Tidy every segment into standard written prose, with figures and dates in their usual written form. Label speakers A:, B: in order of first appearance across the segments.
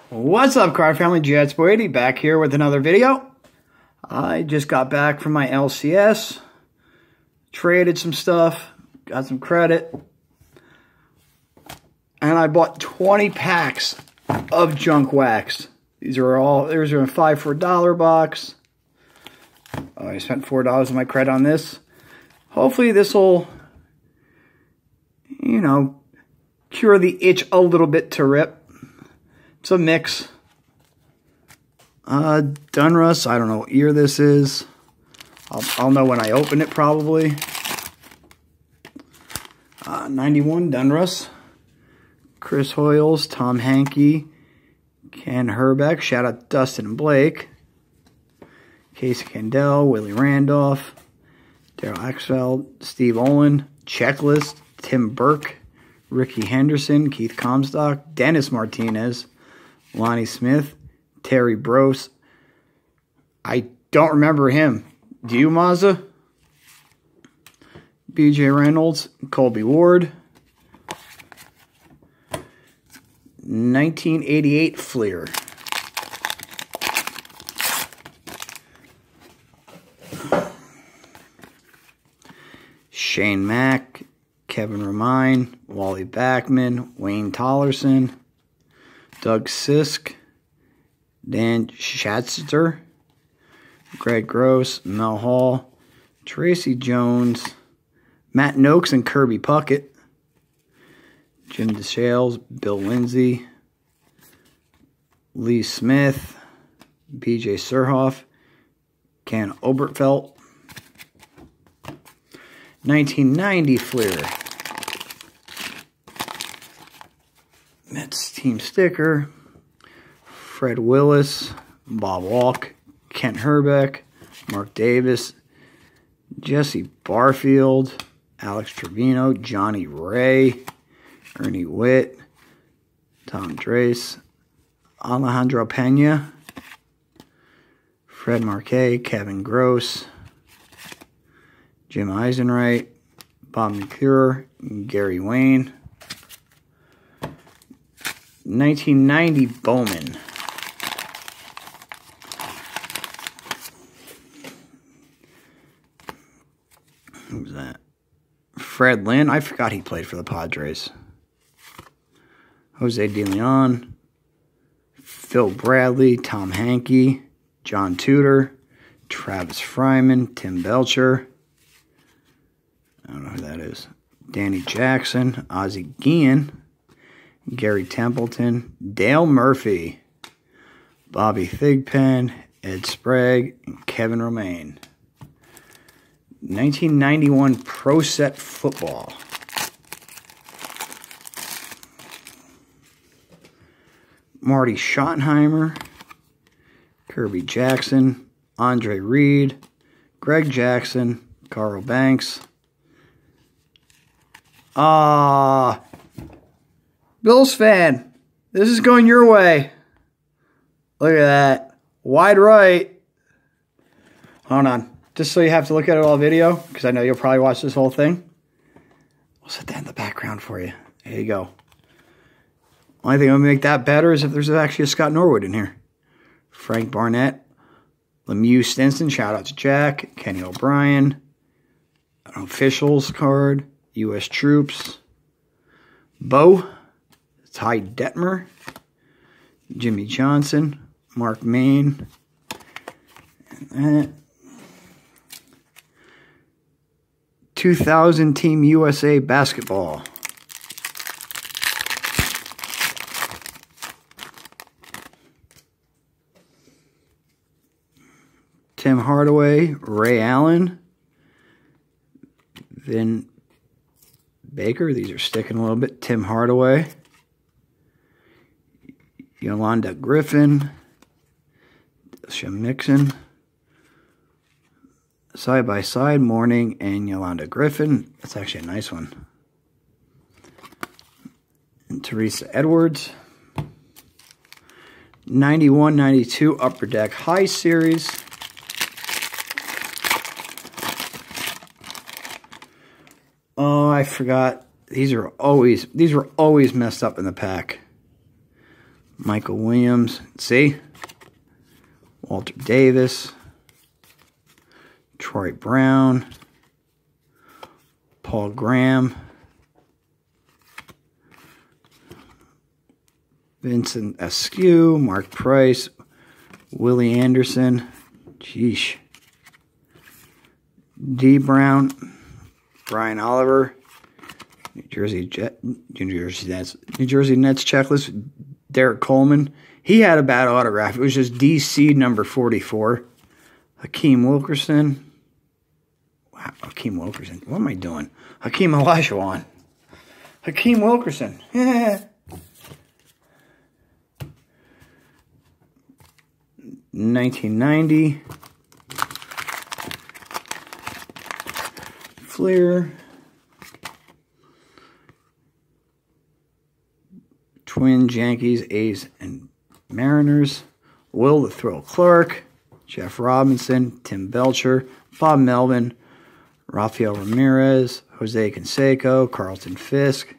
A: What's up, card family? Jets80 back here with another video. I just got back from my LCS, traded some stuff, got some credit, and I bought 20 packs of junk wax. These are a 5 for $1 box. I spent $4 of my credit on this. Hopefully this will, cure the itch a little bit to rip. It's a mix. Dunruss, I don't know what year this is. I'll know when I open it probably. 91 Dunruss. Chris Hoyles, Tom Hankey, Ken Herbeck, shout out Dustin and Blake. Casey Kendall, Willie Randolph, Daryl Axfeld, Steve Olin, Checklist, Tim Burke, Ricky Henderson, Keith Comstock, Dennis Martinez, Lonnie Smith, Terry Brose. I don't remember him. Do you, Mazza? BJ Reynolds, Colby Ward. 1988 Fleer. Shane Mack, Kevin Romine, Wally Backman, Wayne Tollerson, Doug Sisk, Dan Schatzter, Greg Gross, Mel Hall, Tracy Jones, Matt Noakes and Kirby Puckett, Jim DeShales, Bill Lindsay, Lee Smith, BJ Surhoff, Ken Obertfeld, 1990 Fleer, Mets team sticker, Fred Willis, Bob Walk, Kent Herbeck, Mark Davis, Jesse Barfield, Alex Trevino, Johnny Ray, Ernie Witt, Tom Drace, Alejandro Pena, Fred Marquet, Kevin Gross, Jim Eisenreich, Bob McClure, Gary Wayne. 1990 Bowman. Who was that? Fred Lynn. I forgot he played for the Padres. Jose De Leon. Phil Bradley. Tom Hankey. John Tudor. Travis Fryman. Tim Belcher. I don't know who that is. Danny Jackson. Ozzie Guillen. Gary Templeton, Dale Murphy, Bobby Thigpen, Ed Sprague, and Kevin Romaine. 1991 Pro Set Football. Marty Schottenheimer, Kirby Jackson, Andre Reed, Greg Jackson, Carl Banks. Bills fan, this is going your way. Look at that. Wide right. Hold on. Just so you have to look at it all video, because I know you'll probably watch this whole thing. We'll set that in the background for you. There you go. Only thing that would make that better is if there's actually a Scott Norwood in here. Frank Barnett. Lemieux Stinson. Shout out to Jack. Kenny O'Brien. An officials card. U.S. Troops. Bo. Ty Detmer, Jimmy Johnson, Mark Main, and that. 2000 Team USA Basketball. Tim Hardaway, Ray Allen, Vin Baker. These are sticking a little bit. Tim Hardaway. Yolanda Griffin, Shem Nixon, Side by Side, Morning, and Yolanda Griffin. That's actually a nice one. And Teresa Edwards. 91-92 Upper Deck High Series. Oh, I forgot. These were always messed up in the pack. Michael Williams. See? Walter Davis. Troy Brown. Paul Graham. Vincent Askew. Mark Price. Willie Anderson. Sheesh. D. Brown. Brian Oliver. New Jersey Nets checklist. Derek Coleman. He had a bad autograph. It was just DC number 44. Hakeem Wilkerson. Wow, Hakeem Wilkerson. What am I doing? Hakeem Olajuwon. Hakeem Wilkerson. Yeah. 1990. Fleer. Twins, Yankees, A's, and Mariners. Will the Thrill Clark. Jeff Robinson. Tim Belcher. Bob Melvin. Rafael Ramirez. Jose Canseco. Carlton Fisk.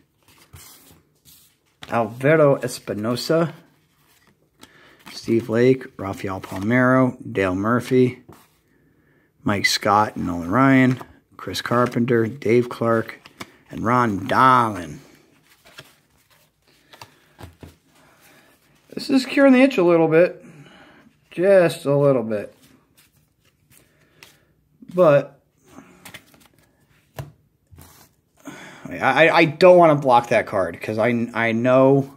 A: Alvaro Espinosa. Steve Lake. Rafael Palmeiro. Dale Murphy. Mike Scott and Nolan Ryan. Chris Carpenter. Dave Clark. And Ron Darlin. This is curing the itch a little bit. Just a little bit. But I don't want to block that card because I know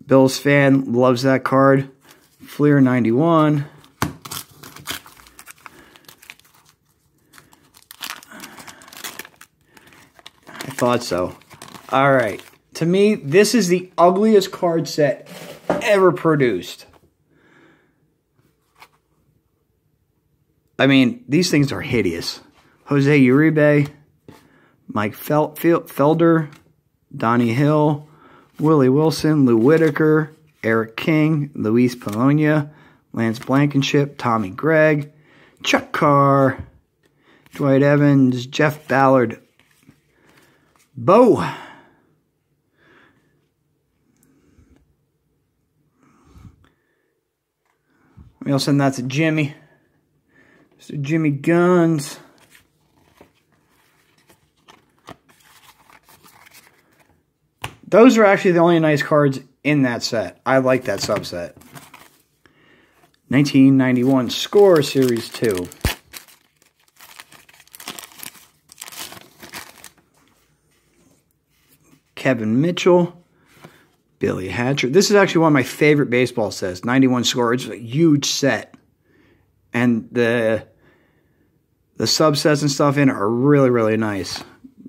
A: Bills fan loves that card. Fleer 91. I thought so. All right. To me, this is the ugliest card set ever produced. I mean, these things are hideous. Jose Uribe, Mike Felder, Donnie Hill, Willie Wilson, Lou Whitaker, Eric King, Luis Polonia, Lance Blankenship, Tommy Gregg, Chuck Carr, Dwight Evans, Jeff Ballard, Bo. We'll send that to Jimmy. Mr. Jimmy Guns. Those are actually the only nice cards in that set. I like that subset. 1991 Score Series 2. Kevin Mitchell. Billy Hatcher. This is actually one of my favorite baseball sets. 91 Score. It's a huge set. And the subsets and stuff in it are really, really nice.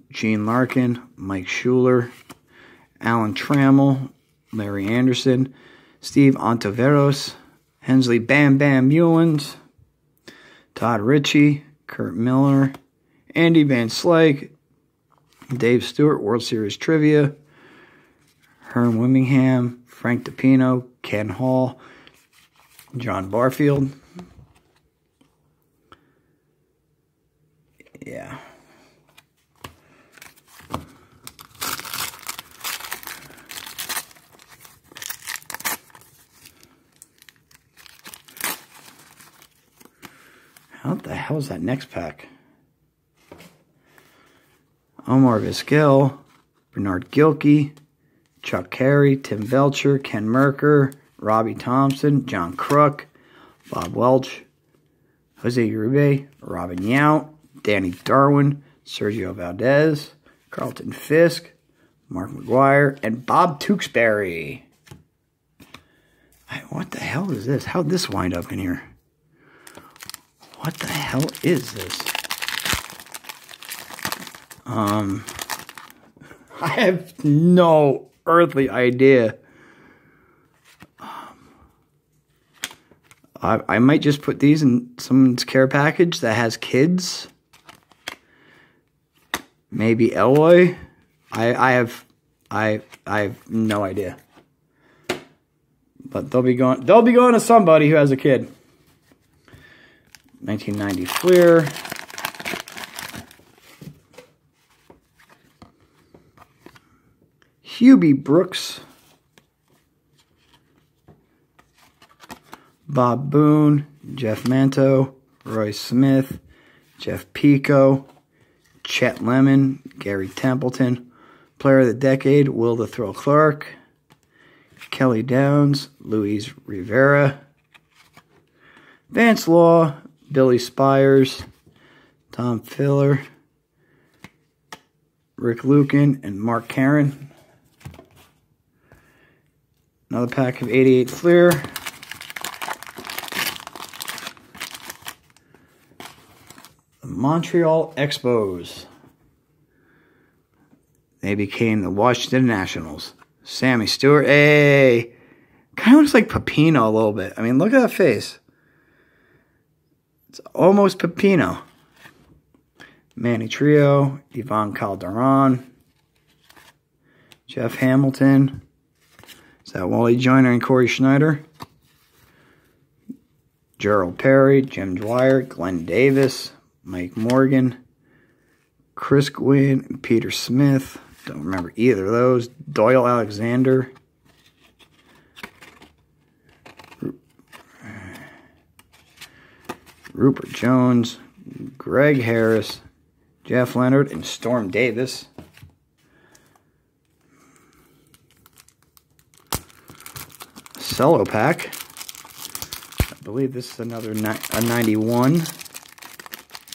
A: Gene Larkin, Mike Schuler, Alan Trammell, Larry Anderson, Steve Ontiveros, Hensley Bam Bam Mullins, Todd Ritchie, Kurt Miller, Andy Van Slyke, Dave Stewart, World Series Trivia, Herm Wimmingham, Frank DePino, Ken Hall, John Barfield. Yeah. How the hell is that next pack? Omar Vizquel, Bernard Gilkey, Chuck Carey, Tim Belcher, Ken Merker, Robbie Thompson, John Kruk, Bob Welch, Jose Uribe, Robin Yount, Danny Darwin, Sergio Valdez, Carlton Fisk, Mark McGuire, and Bob Tewksbury. What the hell is this? How'd this wind up in here? What the hell is this? I have no earthly idea. I might just put these in someone's care package that has kids. Maybe Eloy. I have no idea. But they'll be going to somebody who has a kid. 1990 Fleer. Hubie Brooks. Bob Boone, Jeff Manto, Roy Smith, Jeff Pico, Chet Lemon, Gary Templeton, Player of the Decade, Will the Thrill Clark, Kelly Downs, Luis Rivera, Vance Law, Billy Spires, Tom Filler, Rick Lucan, and Mark Karen. Another pack of 88 Fleer. The Montreal Expos. They became the Washington Nationals. Sammy Stewart. Hey! Kind of looks like Pepino a little bit. I mean, look at that face. It's almost Pepino. Manny Trio. Ivan Calderon. Jeff Hamilton. Is that Wally Joyner and Corey Schneider? Gerald Perry. Jim Dwyer. Glenn Davis. Mike Morgan. Chris Gwynn. And Peter Smith. Don't remember either of those. Doyle Alexander. Rupert Jones. Greg Harris. Jeff Leonard and Storm Davis. Cello pack. I believe this is another a 91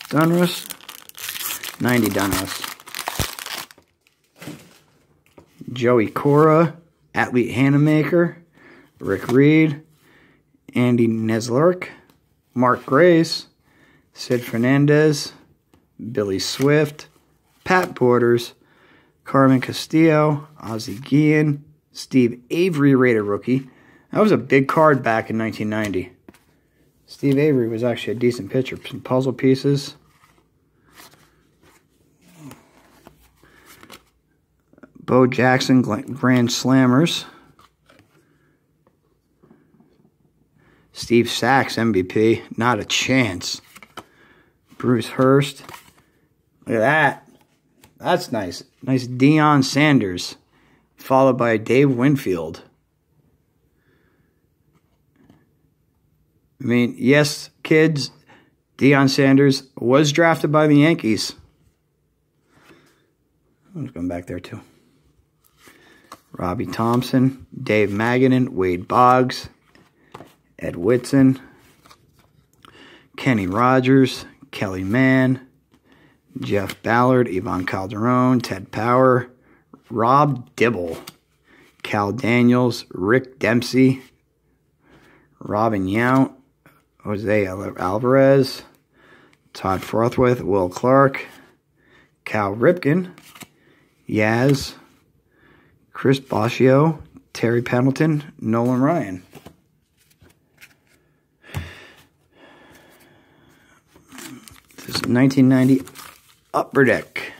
A: Donruss. 90 Donruss. Joey Cora, Athlete Hanamaker, Rick Reed, Andy Neslark, Mark Grace, Sid Fernandez, Billy Swift, Pat Porters, Carmen Castillo, Ozzie Guillen, Steve Avery rated rookie. That was a big card back in 1990. Steve Avery was actually a decent pitcher. Some puzzle pieces. Bo Jackson, Grand Slammers. Steve Sachs, MVP. Not a chance. Bruce Hurst. Look at that. That's nice. Nice Deion Sanders. Followed by Dave Winfield. I mean, yes, kids, Deion Sanders was drafted by the Yankees. I was going back there too. Robbie Thompson, Dave Magadan, Wade Boggs, Ed Whitson, Kenny Rogers, Kelly Mann, Jeff Ballard, Ivan Calderon, Ted Power, Rob Dibble, Cal Daniels, Rick Dempsey, Robin Yount, Jose Alvarez, Todd Forthwith, Will Clark, Cal Ripken, Yaz, Chris Boscio, Terry Pendleton, Nolan Ryan. This is 1990 Upper Deck.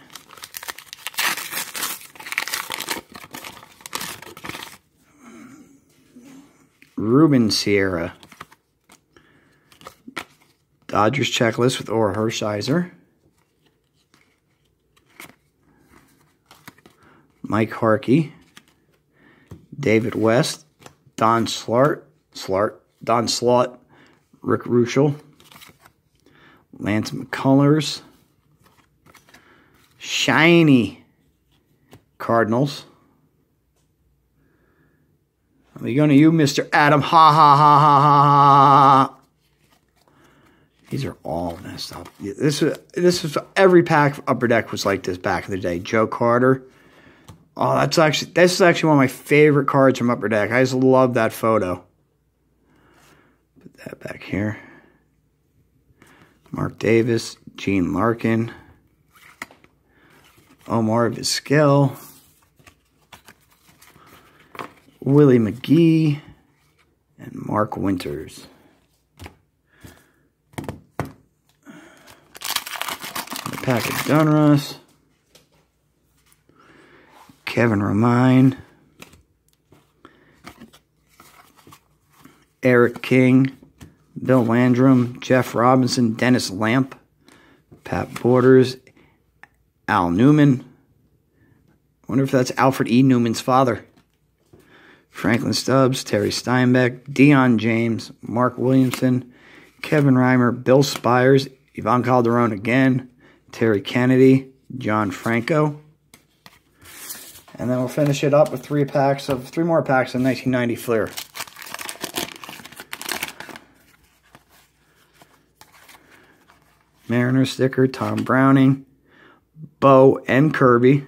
A: Ruben Sierra. Dodgers checklist with Orr Hershiser. Mike Harkey. David West. Don Slart. Rick Ruschel. Lance McCullers. Shiny Cardinals. We're going to you, Mr. Adam. Ha, ha, ha, ha, ha, ha. These are all messed up. This was every pack of Upper Deck was like this back in the day. Joe Carter. Oh, this is actually one of my favorite cards from Upper Deck. I just love that photo. Put that back here. Mark Davis, Gene Larkin, Omar Vizquel, Willie McGee, and Mark Winters. A pack of Donruss, Kevin Romine, Eric King, Bill Landrum, Jeff Robinson, Dennis Lamp, Pat Borders, Al Newman. I wonder if that's Alfred E. Newman's father. Franklin Stubbs, Terry Steinbeck, Deion James, Mark Williamson, Kevin Reimer, Bill Spires, Ivan Calderon again, Terry Kennedy, John Franco. And then we'll finish it up with three more packs of 1990 Fleer. Mariner sticker, Tom Browning, Bo and Kirby,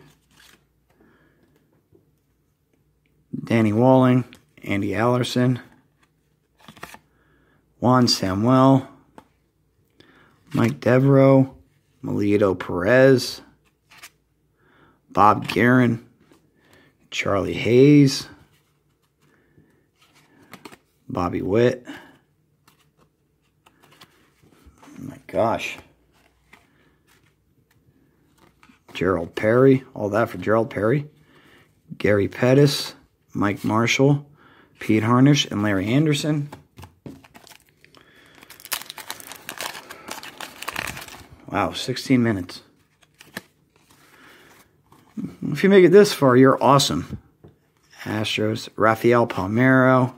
A: Danny Walling, Andy Allerson, Juan Samuel, Mike Devereaux, Melito Perez, Bob Guerin, Charlie Hayes, Bobby Witt. Oh my gosh. Gerald Perry, all that for Gerald Perry. Gary Pettis, Mike Marshall, Pete Harnish, and Larry Anderson. Wow, 16 minutes. If you make it this far, you're awesome. Astros, Rafael Palmeiro,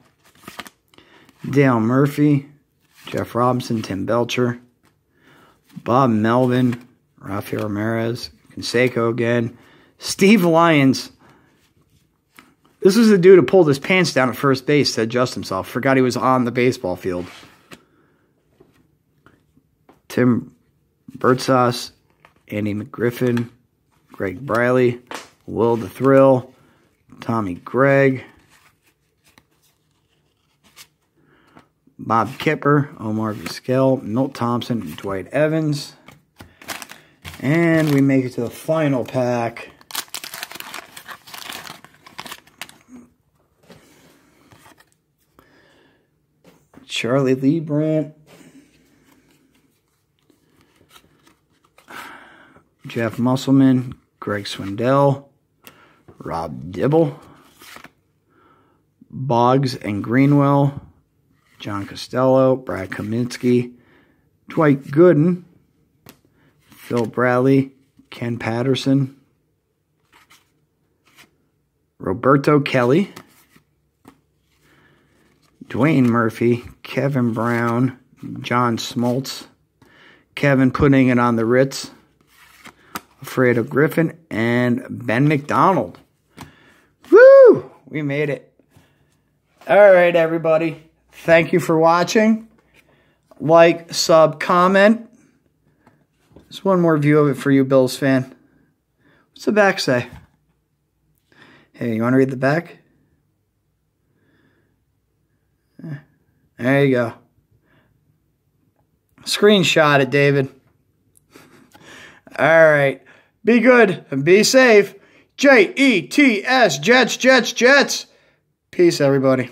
A: Dale Murphy, Jeff Robinson, Tim Belcher, Bob Melvin, Rafael Ramirez, Canseco again, Steve Lyons. This is the dude who pulled his pants down at first base to adjust himself. Forgot he was on the baseball field. Tim Bertsas, Andy McGriffin, Greg Briley, Will the Thrill, Tommy Gregg, Bob Kipper, Omar Vizquel, Milt Thompson, and Dwight Evans. And we make it to the final pack. Charlie Lee Brandt, Jeff Musselman, Greg Swindell, Rob Dibble, Boggs and Greenwell, John Costello, Brad Kaminsky, Dwight Gooden, Phil Bradley, Ken Patterson, Roberto Kelly, Dwayne Murphy, Kevin Brown, John Smoltz, Kevin putting it on the Ritz, Alfredo Griffin, and Ben McDonald. Woo! We made it. All right, everybody. Thank you for watching. Like, sub, comment. There's one more view of it for you, Bills fan. What's the back say? Hey, you want to read the back? There you go. Screenshot it, David. All right. Be good and be safe. Jets, Jets, Jets, Jets. Peace, everybody.